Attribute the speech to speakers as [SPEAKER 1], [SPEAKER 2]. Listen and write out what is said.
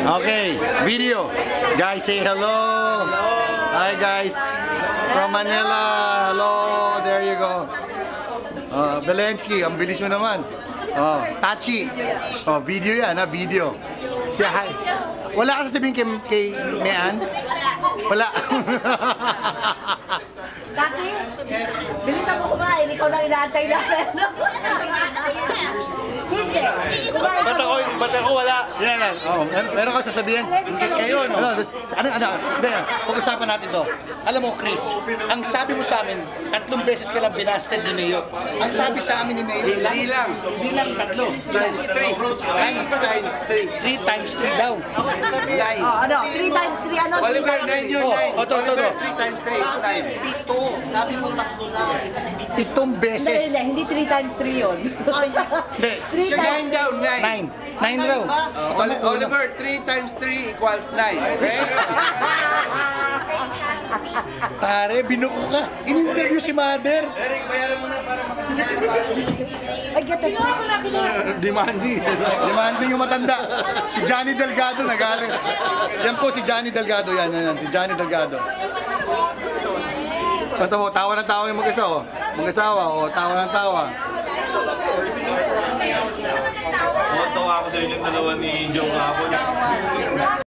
[SPEAKER 1] Okay, video. Guys, say hello. Hi guys. From Manila. Hello. There you go. Belensky, ang bilis mo naman. Tachi. Video yan, video. Say hi. Wala ka sasabihin kay Mayan? Wala.
[SPEAKER 2] Tachi, bilisan mo kumain. Ikaw lang inaantay natin. Hindi.
[SPEAKER 1] Ba't ako wala? Yan. Meron ka sasabihin? Kayo, no? Pag-usapan natin to. Alam mo, Chris, ang sabi mo sa amin, 3 beses ka lang binasted ni Mayor. Ang sabi sa amin ni Mayor, hindi lang 3.
[SPEAKER 3] Times 3.
[SPEAKER 1] 3 times 3 daw.
[SPEAKER 2] 3 times 3, ano?
[SPEAKER 3] Oliver, 9 yun, 9.
[SPEAKER 1] Ito.
[SPEAKER 3] 3 times 3 is 9.
[SPEAKER 1] 7. Sabi mo 3 lang. 7 beses.
[SPEAKER 2] Hindi 3 times 3 yun.
[SPEAKER 1] Hindi.
[SPEAKER 2] 3 times
[SPEAKER 3] 9 daw,
[SPEAKER 1] 9.
[SPEAKER 3] 9.
[SPEAKER 1] 9 daw.
[SPEAKER 3] Oliver, 3 times 3 equals 9. Okay?
[SPEAKER 1] Pare, binuko ka. In-interview si Mother.
[SPEAKER 3] Eric, bayaran mo na para makasinap ka.
[SPEAKER 2] Ay, get a
[SPEAKER 3] Demanding.
[SPEAKER 1] Demanding yung matanda. Si Johnny Delgado nagaling. Yan po si Johnny Delgado. Yan. Si Johnny Delgado. Ito mo, tawa ng tawa yung mag-asawa. Tawa ng tawa.
[SPEAKER 4] Tuwa ako sa inyong dalawa ni Joe Kapon.